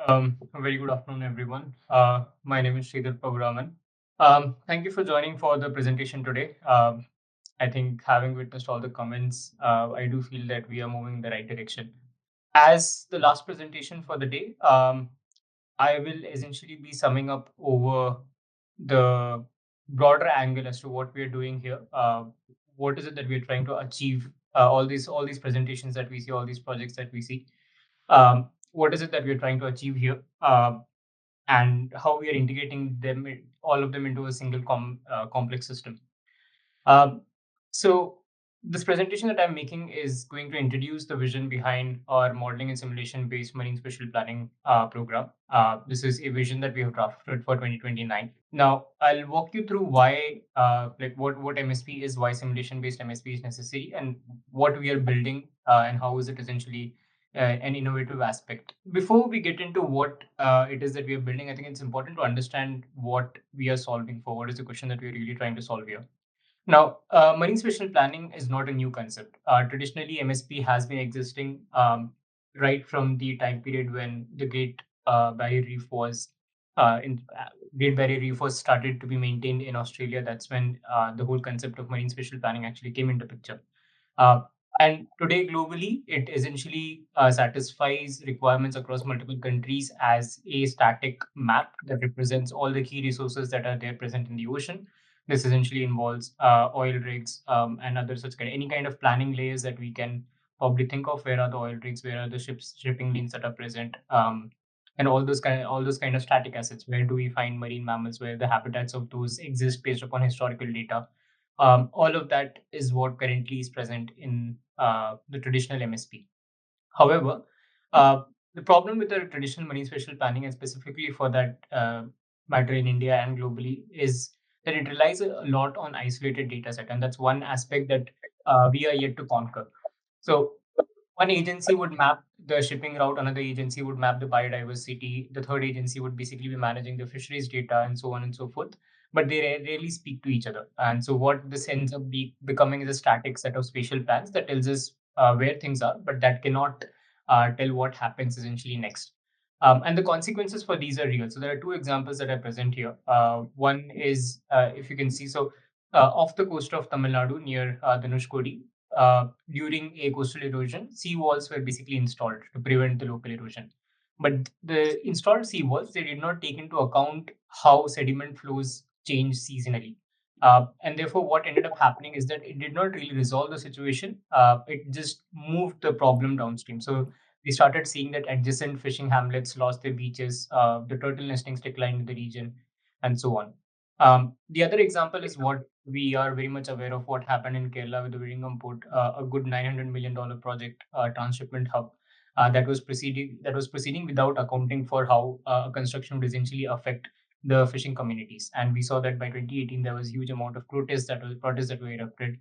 Very good afternoon, everyone. My name is Shridhar Prabhuraman. Thank you for joining for the presentation today. I think having witnessed all the comments, I do feel that we are moving in the right direction. As the last presentation for the day, I will essentially be summing up over the broader angle as to what we are doing here. What is it that we are trying to achieve? All these presentations that we see, all these projects that we see. What is it that we are trying to achieve here? And how we are integrating them, all of them into a single complex system. Um, so this presentation that I'm making is going to introduce the vision behind our modeling and simulation based marine spatial planning program. This is a vision that we have drafted for 2029. Now I'll walk you through why, what MSP is, why simulation based MSP is necessary, and what we are building, and how is it essentially an innovative aspect. Before we get into what it is that we are building, I think it's important to understand what we are solving for. What is the question that we are really trying to solve here? Now, marine spatial planning is not a new concept. Traditionally, MSP has been existing right from the time period when the Great Barrier Reef was started to be maintained in Australia. That's when the whole concept of marine spatial planning actually came into picture. Uh, and today, globally, it essentially satisfies requirements across multiple countries as a static map that represents all the key resources that are there present in the ocean. This essentially involves oil rigs and other such any kind of planning layers that we can probably think of. Where are the oil rigs? Where are the shipping lanes that are present? And all those kind of static assets. Where do we find marine mammals? Where the habitats of those exist based upon historical data? All of that is what currently is present in the traditional MSP. However, uh, the problem with the traditional marine spatial planning, and specifically for that matter in India and globally, is that it relies a lot on isolated data set, and that's one aspect that we are yet to conquer. So one agency would map the shipping route, another agency would map the biodiversity, the third agency would basically be managing the fisheries data, and so on and so forth. But they rarely speak to each other. And so, what this ends up becoming is a static set of spatial plans that tells us where things are, but that cannot tell what happens essentially next. And the consequences for these are real. So, there are two examples that I present here. One is, if you can see, off the coast of Tamil Nadu near Dhanushkodi, during a coastal erosion, sea walls were basically installed to prevent the local erosion. But the installed sea walls, they did not take into account how sediment flows change seasonally. And therefore, what ended up happening is that it did not really resolve the situation. It just moved the problem downstream. So we started seeing that adjacent fishing hamlets lost their beaches, the turtle nestings declined in the region, and so on. The other example is what we are very much aware of what happened in Kerala with the Viringam port, a good $900 million project, transshipment hub, that was proceeding without accounting for how construction would essentially affect the fishing communities. And we saw that by 2018 there was huge amount of protests that were erupted,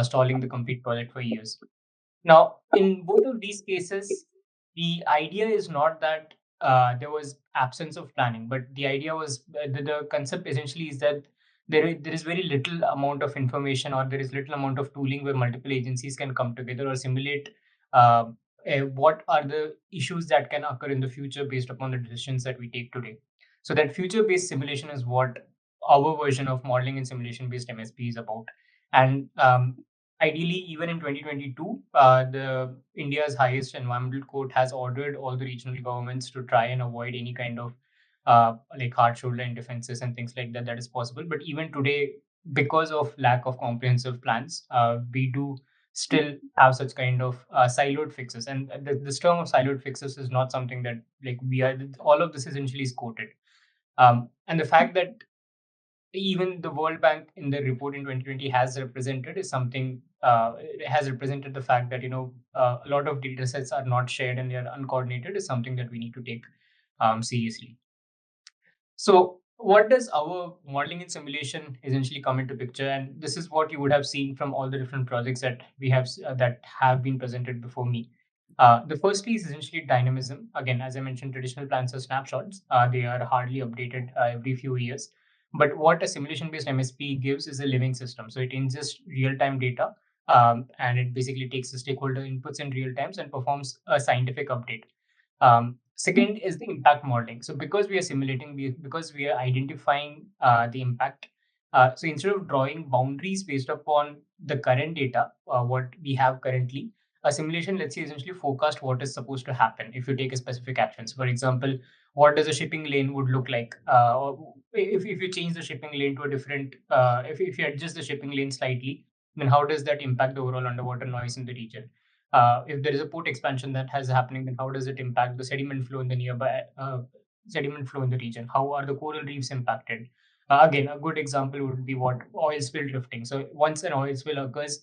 stalling the complete project for years. Now, in both of these cases, the idea is not that there was absence of planning, but the idea was the concept essentially is that there is very little amount of information, or there is little amount of tooling where multiple agencies can come together or simulate uh, what are the issues that can occur in the future based upon the decisions that we take today. So that future-based simulation is what our version of modeling and simulation-based MSP is about. And ideally, even in 2022, the India's highest environmental court has ordered all the regional governments to try and avoid any kind of like hard shoulder defenses and things like that that is possible. But even today, because of lack of comprehensive plans, we do still have such kind of siloed fixes. And this term of siloed fixes is not something that like we are. All of this essentially is quoted. And the fact that even the World Bank in their report in 2020 has represented the fact that a lot of data sets are not shared and they are uncoordinated is something that we need to take seriously. So what does our modeling and simulation essentially come into picture? And this is what you would have seen from all the different projects that we have that have been presented before me. The first is essentially dynamism. Again, as I mentioned, traditional plans are snapshots. They are hardly updated every few years. But what a simulation-based MSP gives is a living system. So it ingests real-time data, and it basically takes the stakeholder inputs in real times and performs a scientific update. Second is the impact modeling. So because we are simulating, because we are identifying the impact. So instead of drawing boundaries based upon the current data, what we have currently, a simulation, let's say, essentially forecast what is supposed to happen if you take a specific action. So for example, what does a shipping lane would look like? Or if you change the shipping lane to a different, if you adjust the shipping lane slightly, then how does that impact the overall underwater noise in the region? If there is a port expansion that has happening, then how does it impact the sediment flow in the nearby sediment flow in the region? How are the coral reefs impacted? Again, a good example would be what oil spill drifting. So once an oil spill occurs,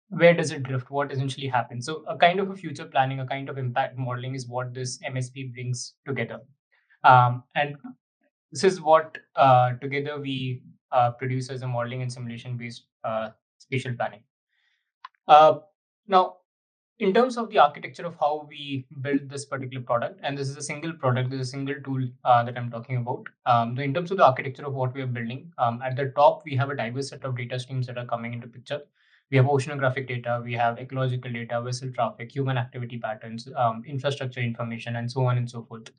where does it drift? What essentially happens? So a kind of a future planning, a kind of impact modeling is what this MSP brings together. And this is what together we produce as a modeling and simulation based spatial planning. Uh, Now, in terms of the architecture of how we build this particular product, and this is a single product, this is a single tool that I'm talking about. In terms of the architecture of what we are building, at the top we have a diverse set of data streams that are coming into picture. We have oceanographic data, we have ecological data, vessel traffic, human activity patterns, infrastructure information, and so on and so forth.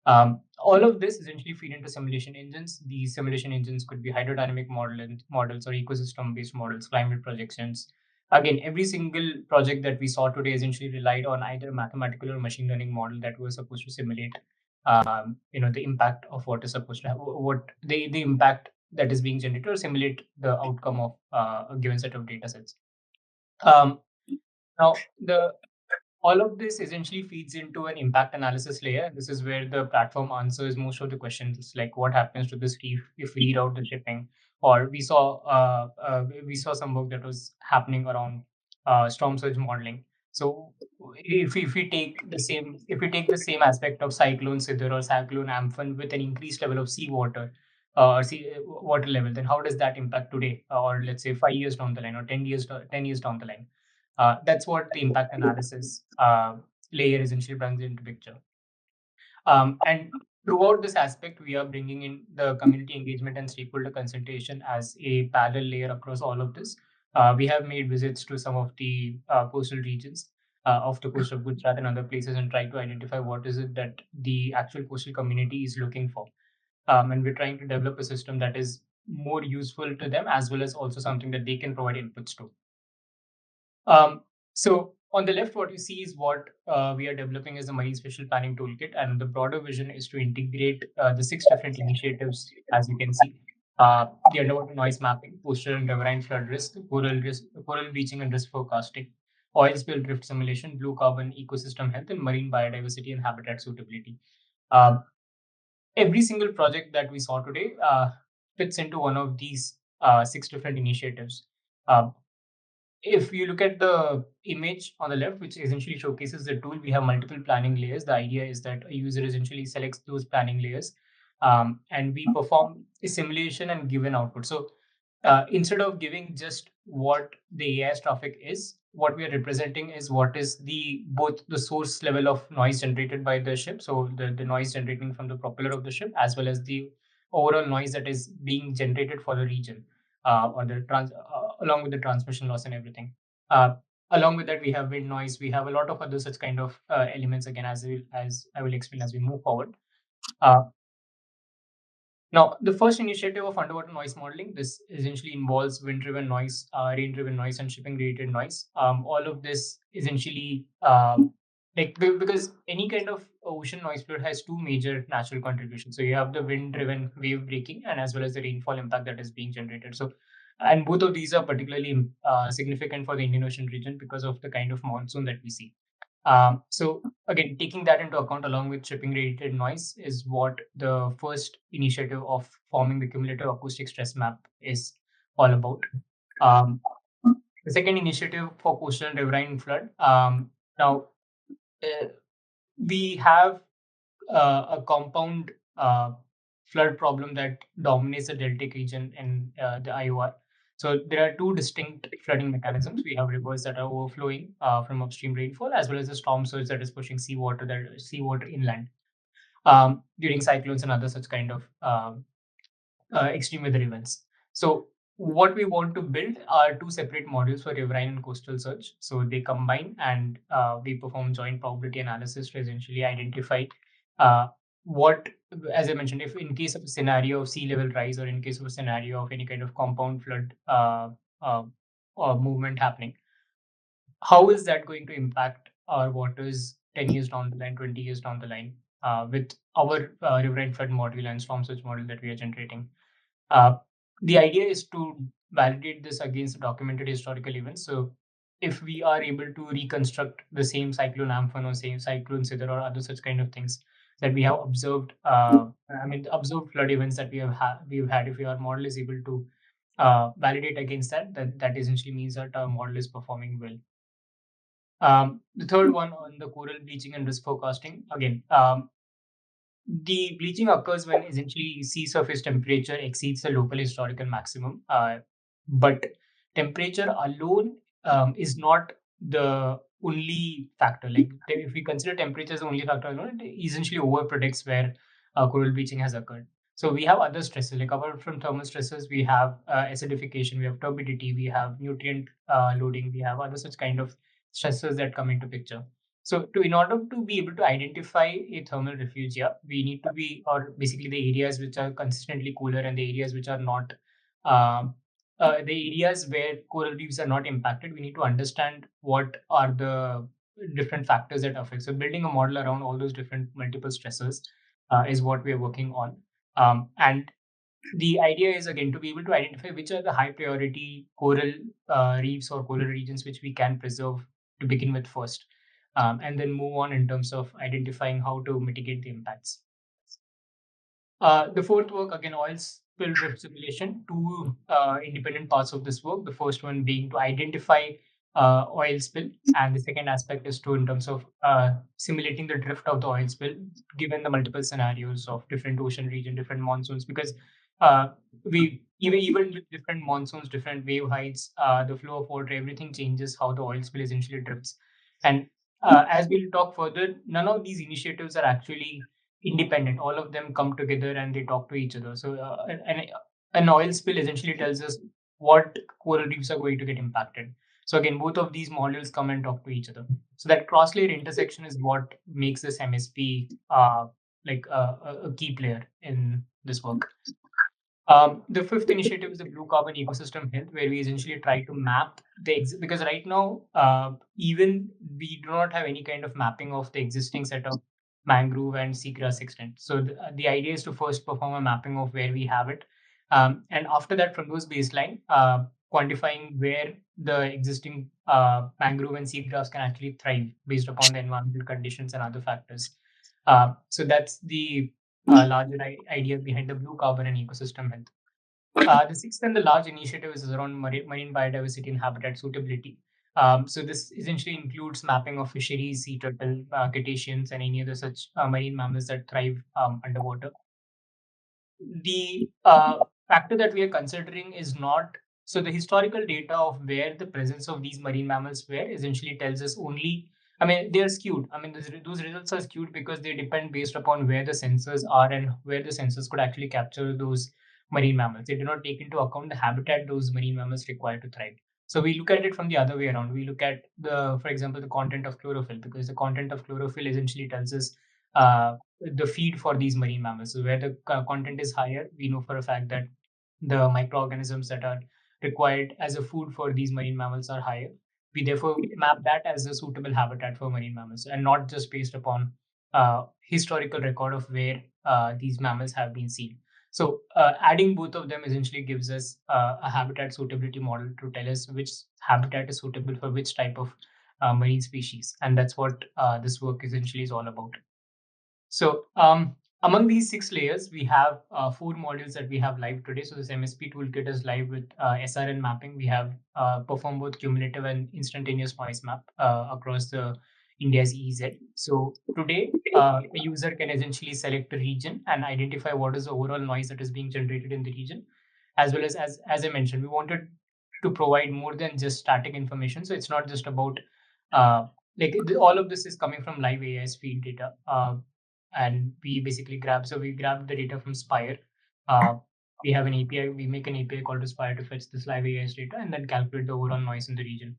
All of this essentially feed into simulation engines. These simulation engines could be hydrodynamic models or ecosystem-based models, climate projections. Again, every single project that we saw today essentially relied on either a mathematical or machine learning model that was supposed to simulate, the impact of what is supposed to have, what the impact that is being generated, or simulate the outcome of a given set of data sets. Um, Now, the all of this essentially feeds into an impact analysis layer. This is where the platform answers most of the questions, like what happens to this reef if we reroute the shipping, or we saw some work that was happening around storm surge modeling. So if we take the same aspect of cyclone Sidr or cyclone Amphan with an increased level of seawater or sea water level, then how does that impact today, or let's say 5 years down the line, or 10 years down the line? That's what the impact analysis layer essentially brings into picture. And throughout this aspect, we are bringing in the community engagement and stakeholder consultation as a parallel layer across all of this. We have made visits to some of the coastal regions off the coast of Gujarat and other places, and try to identify what is it that the actual coastal community is looking for. And we're trying to develop a system that is more useful to them, as well as also something that they can provide inputs to. So on the left, what you see is what we are developing as a marine spatial planning toolkit, and the broader vision is to integrate the 6 different initiatives, as you can see. The underwater noise mapping, coastal and riverine flood risk, coral bleaching and risk forecasting, oil spill drift simulation, blue carbon ecosystem health, and marine biodiversity and habitat suitability. Um, every single project that we saw today fits into one of these 6 different initiatives. Um, if you look at the image on the left, which essentially showcases the tool, we have multiple planning layers. The idea is that a user essentially selects those planning layers, and we perform a simulation and give an output. So instead of giving just what the AIS traffic is, what we are representing is what is the both the source level of noise generated by the ship, so the noise generating from the propeller of the ship, as well as the overall noise that is being generated for the region, or along with the transmission loss and everything. Uh, Along with that, we have wind noise. We have a lot of other such kind of elements. Again, as I will explain as we move forward. Uh, Now, the first initiative of underwater noise modeling, this essentially involves wind-driven noise, rain-driven noise, and shipping-related noise. All of this essentially, because any kind of ocean noise flow has two major natural contributions. So you have the wind-driven wave breaking, and as well as the rainfall impact that is being generated. So, and both of these are particularly significant for the Indian Ocean region because of the kind of monsoon that we see. So again, taking that into account along with shipping related noise is what the first initiative of forming the cumulative acoustic stress map is all about. Um, the second initiative for coastal and riverine flood. Now, uh, we have a compound flood problem that dominates the deltic region in the IOR. So there are two distinct flooding mechanisms. We have rivers that are overflowing from upstream rainfall, as well as the storm surge that is pushing seawater inland during cyclones and other such kind of extreme weather events. So what we want to build are two separate models for riverine and coastal surge. So they combine, and we perform joint probability analysis to essentially identify uh, what, as I mentioned, if in case of a scenario of sea level rise or in case of a scenario of any kind of compound flood uh, or movement happening, how is that going to impact our waters 10 years down the line, 20 years down the line, with our riverine flood model and storm surge model that we are generating? Uh, the idea is to validate this against the documented historical events. So, if we are able to reconstruct the same cyclone Amphan or same cyclone Sidar or other such kind of things that we have observed, the observed flood events that we've had, if our model is able to validate against that, that essentially means that our model is performing well. The third one on the coral bleaching and risk forecasting. Again, the bleaching occurs when essentially sea surface temperature exceeds the local historical maximum. But temperature alone is not the only factor. Like if we consider temperature as the only factor alone, it essentially overpredicts where coral bleaching has occurred. So we have other stresses, like apart from thermal stresses, we have acidification, we have turbidity, we have nutrient loading, we have other such kind of stresses that come into picture. So, in order to be able to identify a thermal refuge, yeah, we need to be, or basically the areas which are consistently cooler and the areas which are not, um, the areas where coral reefs are not impacted, we need to understand what are the different factors that affect. So, building a model around all those different multiple stresses is what we are working on. And the idea is again to be able to identify which are the high priority coral reefs or coral regions which we can preserve to begin with first, and then move on in terms of identifying how to mitigate the impacts. The fourth work, again, oil spill drift simulation. Two independent parts of this work. The first one being to identify oil spill, and the second aspect is to, in terms of simulating the drift of the oil spill, given the multiple scenarios of different ocean region, different monsoons. Because we even with different monsoons, different wave heights, the flow of water, everything changes how the oil spill essentially drifts. And as we'll talk further, none of these initiatives are actually independent. All of them come together and they talk to each other. So, an oil spill essentially tells us what coral reefs are going to get impacted. So again, both of these modules come and talk to each other. So that cross-layer intersection is what makes this MSP like a key player in this work. The fifth initiative is the blue carbon ecosystem health, where we essentially try to map because right now, even we do not have any kind of mapping of the existing set of mangrove and seagrass extent. So the idea is to first perform a mapping of where we have it, and after that, from those baseline, quantifying where the existing mangrove and seagrass can actually thrive based upon the environmental conditions and other factors. So that's the larger idea behind the blue carbon and ecosystem health. The sixth and the large initiative is around marine biodiversity and habitat suitability. So this essentially includes mapping of fisheries, sea turtle, cetaceans, and any other such marine mammals that thrive underwater. The factor that we are considering is not, so the historical data of where the presence of these marine mammals were essentially tells us only, I mean, they are skewed. I mean, those results are skewed because they depend based upon where the sensors are and where the sensors could actually capture those marine mammals. They do not take into account the habitat those marine mammals require to thrive. So we look at it from the other way around. We look at for example, the content of chlorophyll, because the content of chlorophyll essentially tells us uh, the feed for these marine mammals. So where the content is higher, we know for a fact that the microorganisms that are required as a food for these marine mammals are higher. We therefore map that as a suitable habitat for marine mammals, and not just based upon historical record of where these mammals have been seen. So adding both of them essentially gives us a habitat suitability model to tell us which habitat is suitable for which type of marine species, and that's what this work essentially is all about. So, among these six layers, we have four modules that we have live today. So, this MSP toolkit is live with SRN mapping. We have performed both cumulative and instantaneous noise map across the India's EEZ. So, today, a user can essentially select a region and identify what is the overall noise that is being generated in the region, as well as I mentioned, we wanted to provide more than just static information. So, it's not just about all of this is coming from live AIS feed data. And we basically we grabbed the data from Spire. Uh, we have an API, we make an API call to Spire to fetch this live AIS data and then calculate the overall noise in the region.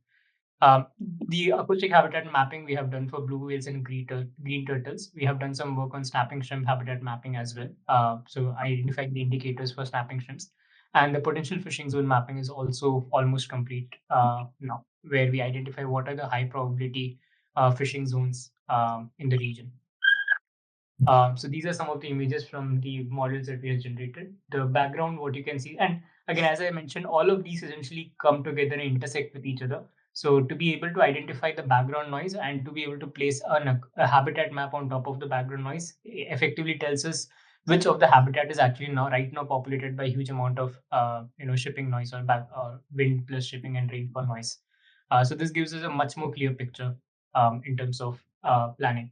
Um, the acoustic habitat mapping we have done for blue whales and green turtles. We have done some work on snapping shrimp habitat mapping as well. So identifying the indicators for snapping shrimps. And the potential fishing zone mapping is also almost complete now, where we identify what are the high probability fishing zones in the region. So these are some of the images from the models that we have generated. The background, what you can see, and again, as I mentioned, all of these essentially come together and intersect with each other. So to be able to identify the background noise and to be able to place a habitat map on top of the background noise effectively tells us which of the habitat is actually now right now populated by huge amount of shipping noise or wind plus shipping and rainfall noise. So this gives us a much more clear picture in terms of planning.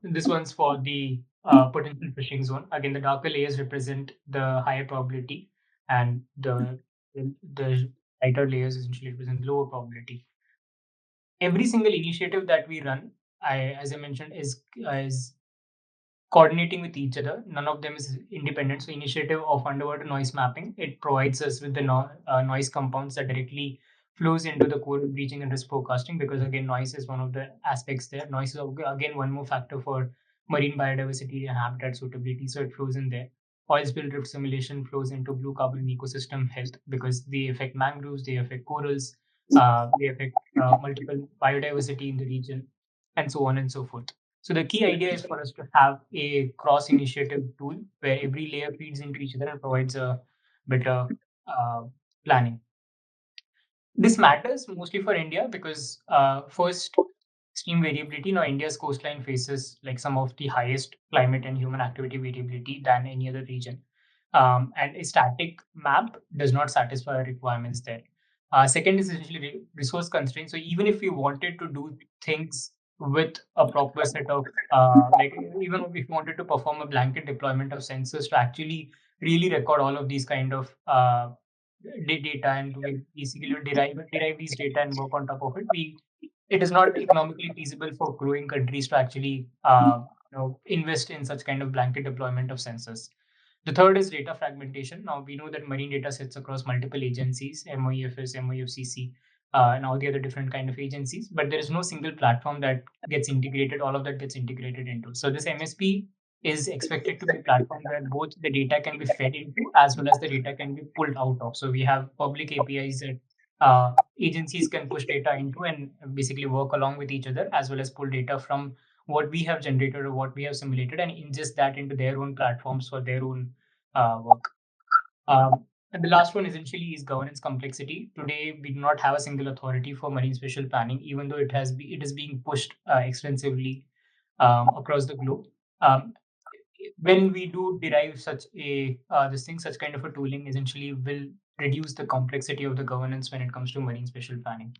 This one's for the potential fishing zone. Again, the darker layers represent the higher probability, and the lighter layers essentially represent lower probability. Every single initiative that we run, as I mentioned, is coordinating with each other. None of them is independent. So, initiative of underwater noise mapping, it provides us with the noise compounds that directly flows into the coral breaching and risk forecasting, because again, noise is one of the aspects there. Noise is again one more factor for marine biodiversity and habitat suitability, so it flows in there. Oil spill drift simulation flows into blue carbon ecosystem health because they affect mangroves, they affect corals, they affect multiple biodiversity in the region, and so on and so forth. So the key idea is for us to have a cross initiative tool where every layer feeds into each other and provides a better uh, planning. This matters mostly for India because first, extreme variability. Now, India's coastline faces like some of the highest climate and human activity variability than any other region. And a static map does not satisfy our requirements there. Second is essentially resource constraints. So even if we wanted to do things with a proper set of, like even if we wanted to perform a blanket deployment of sensors to actually really record all of these kind of data and we basically derive these data and work on top of it. It is not economically feasible for growing countries to actually invest in such kind of blanket deployment of sensors. The third is data fragmentation. Now we know that marine data sits across multiple agencies, MOEFS, MOEFCC, and all the other different kind of agencies, but there is no single platform that gets integrated. All of that gets integrated into. So this MSP is expected to be a platform where both the data can be fed into as well as the data can be pulled out of. So we have public APIs that agencies can push data into and basically work along with each other as well as pull data from what we have generated or what we have simulated and ingest that into their own platforms for their own work. And the last one essentially is governance complexity. Today, we do not have a single authority for marine spatial planning, even though it is being pushed extensively across the globe. Um, when we do derive such a such kind of a tooling, essentially will reduce the complexity of the governance when it comes to marine spatial planning.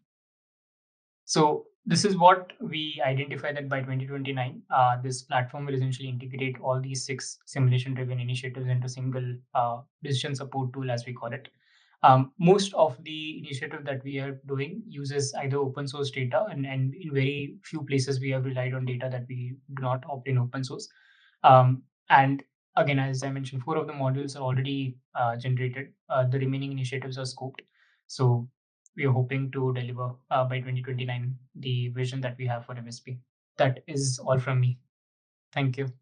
So this is what we identify that by 2029, this platform will essentially integrate all these six simulation-driven initiatives into single decision support tool, as we call it. Most of the initiative that we are doing uses either open source data, and in very few places we have relied on data that we do not opt in open source. And again, as I mentioned, four of the modules are already generated. The remaining initiatives are scoped. So we are hoping to deliver by 2029 the vision that we have for MSP. That is all from me. Thank you.